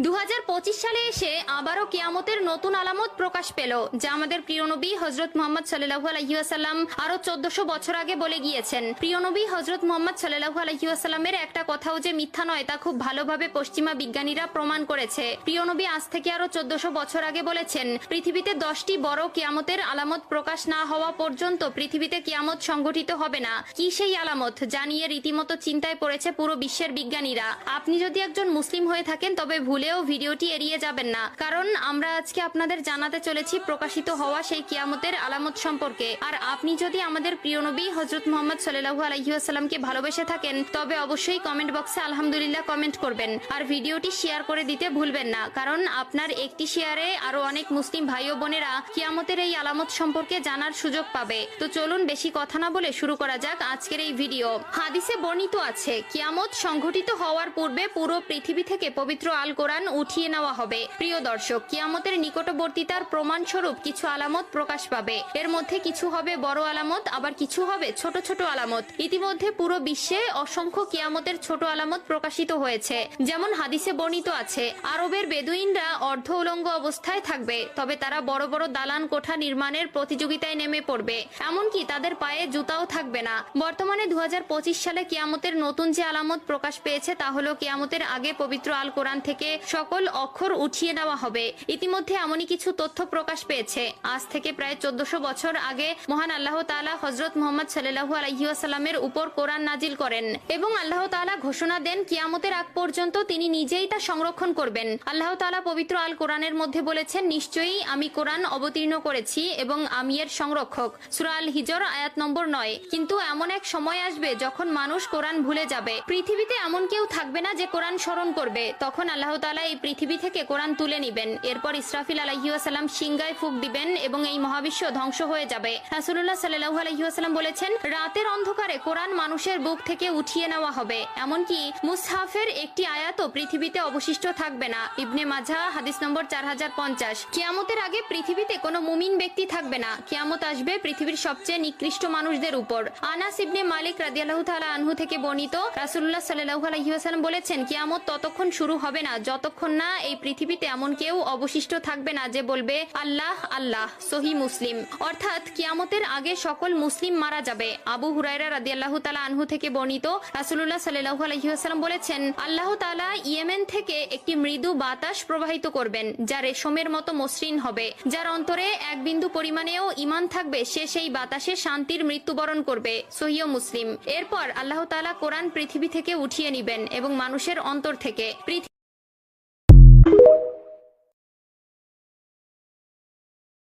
2025 সালে এসে আবারও কিয়ামতের নতুন আলামত প্রকাশ পেল, যা আমাদের প্রিয় নবী হযরত মুহাম্মদ সাল্লাল্লাহু আলাইহি ওয়াসাল্লাম আরো 1400 বছর আগে বলে গিয়েছেন। প্রিয় নবী হযরত মুহাম্মদ সাল্লাল্লাহু আলাইহি ওয়াসাল্লামের একটা কথাও যে মিথ্যা নয় তা খুব ভালোভাবে পশ্চিমা বিজ্ঞানীরা প্রমাণ করেছে। প্রিয় নবী আজ থেকে আরো 1400 বছর আগে বলেছেন, পৃথিবীতে 10টি বড় কিয়ামতের আলামত প্রকাশ না হওয়া পর্যন্ত পৃথিবীতে কিয়ামত সংঘটিত হবে না। কি সেই আলামত জানিয়ে রীতিমতো চিন্তায় পড়েছে পুরো বিশ্বের বিজ্ঞানীরা। আপনি যদি একজন মুসলিম হয়ে থাকেন তবে ভুলেও ভিডিওটি এড়িয়ে যাবেন না, কারণ আমরা আজকে আপনাদের জানাতে চলেছি প্রকাশিত হওয়া সেই কিয়ামতের আলামত সম্পর্কে। আর আপনি যদি আমাদের প্রিয় নবী হযরত মুহাম্মদ সাল্লাল্লাহু আলাইহি ওয়াসাল্লামকে ভালোবেসে থাকেন তবে অবশ্যই কমেন্ট বক্সে আলহামদুলিল্লাহ কমেন্ট করবেন আর ভিডিওটি শেয়ার করে দিতে ভুলবেন না, কারণ আপনার একটি শেয়ারে আরো অনেক মুসলিম ভাই ও বোনেরা কিয়ামতের এই আলামত সম্পর্কে জানার সুযোগ পাবে। তো চলুন বেশি কথা না বলে শুরু করা যাক আজকের এই ভিডিও। হাদিসে বর্ণিত আছে, কিয়ামত সংঘটিত হওয়ার পূর্বে পুরো পৃথিবী থেকে পবিত্র আল কোরআন উঠিয়ে নেওয়া হবে। প্রিয় দর্শক, কিয়ামতের নিকটবর্তীতার প্রমাণ স্বরূপ কিছু আলামত প্রকাশ পাবে। এর মধ্যে কিছু হবে বড় আলামত, আবার কিছু হবে ছোট ছোট আলামত। ইতিমধ্যে পুরো বিশ্বে অসংখ্য কিয়ামতের ছোট আলামত প্রকাশিত হয়েছে। যেমন হাদিসে বর্ণিত আছে, আরবের বেদুইনরা অর্ধ উলঙ্গ অবস্থায় থাকবে, তবে তারা বড় বড় দালান কোঠা নির্মাণের প্রতিযোগিতায় নেমে পড়বে, এমনকি তাদের পায়ে জুতাও থাকবে না। বর্তমানে 2025 সালে কিয়ামতের নতুন যে আলামত প্রকাশ পেয়েছে তা হলো কিয়ামতের আগে পবিত্র আল কোরআন থেকে সকল অক্ষর উঠিয়ে নেওয়া হবে। ইতিমধ্যে এমনই কিছু তথ্য প্রকাশ পেয়েছে। আজ থেকে প্রায় 1400 বছর আগে মহান আল্লাহ তাআলা হযরত মুহাম্মদ সাল্লাল্লাহু আলাইহি ওয়াসাল্লামের উপর কোরআন নাজিল করেন এবং আল্লাহ তাআলা ঘোষণা দেন কিয়ামতের আগ পর্যন্ত তিনি নিজেই তা সংরক্ষণ করবেন। আল্লাহ তাআলা পবিত্র আল কোরআনের মধ্যে বলেছেন, নিশ্চয়ই আমি কোরআন অবতীর্ণ করেছি এবং আমি এর সংরক্ষক। সূরা আল হিজর আয়াত নম্বর 9। কিন্তু এমন এক সময় আসবে যখন মানুষ কোরআন ভুলে যাবে। পৃথিবীতে এমন কেউ থাকবে না যে কোরআন স্মরণ করবে। তখন আল্লাহ তাআলা এই পৃথিবী থেকে কোরআন তুলে নিবেন। এরপর ইসরাফিল আলাইহিস সালাম সিংগায় ফুঁক দিবেন এবং এই মহাবিশ্ব ধ্বংস হয়ে যাবে। রাসূলুল্লাহ সাল্লাল্লাহু আলাইহি ওয়াসাল্লাম বলেছেন, রাতের অন্ধকারে কোরআন মানুষের বুক থেকে উঠিয়ে নেওয়া হবে, এমনকি মুসহাফের একটি আয়াতও পৃথিবীতে অবশিষ্ট থাকবে না। ইবনে মাজাহ হাদিস নম্বর 4050। কিয়ামতের আগে পৃথিবীতে কোনো মুমিন ব্যক্তি থাকবে না। কিয়ামত আসবে পৃথিবীর সবচেয়ে নিকৃষ্ট মানুষদের উপর। আনাস ইবনে মালিক রাদিয়াল্লাহু তাআলা আনহু থেকে বর্ণিত, রাসূলুল্লাহ সাল্লাল্লাহু আলাইহি ওয়াসাল্লাম বলেছেন, কিয়ামত ততক্ষণ শুরু হবে না যতক্ষণ না এই পৃথিবীতে এমন কেউ অবশিষ্ট থাকবে না যে বলবে আল্লাহ আল্লাহ। সহিহ মুসলিম। অর্থাৎ কিয়ামতের আগে সকল মুসলিম মারা যাবে। আবু হুরায়রা রাদিয়াল্লাহু তাআলা আনহু থেকে বর্ণিত, রাসূলুল্লাহ সাল্লাল্লাহু আলাইহি ওয়াসাল্লাম বলেছেন, আল্লাহ তাআলা ইয়েমেন থেকে একটি মৃদু বাতাস প্রবাহিত করবেন যা রেশমের মতো মসৃণ হবে। যার অন্তরে এক বিন্দু পরিমাণেও ঈমান থাকবে সে সেই বাতাসে শান্তির মৃত্যুবরণ করবে। সহিহ মুসলিম। এরপর আল্লাহ তাআলা কোরআন পৃথিবী থেকে উঠিয়ে নিবেন এবং মানুষের অন্তর থেকে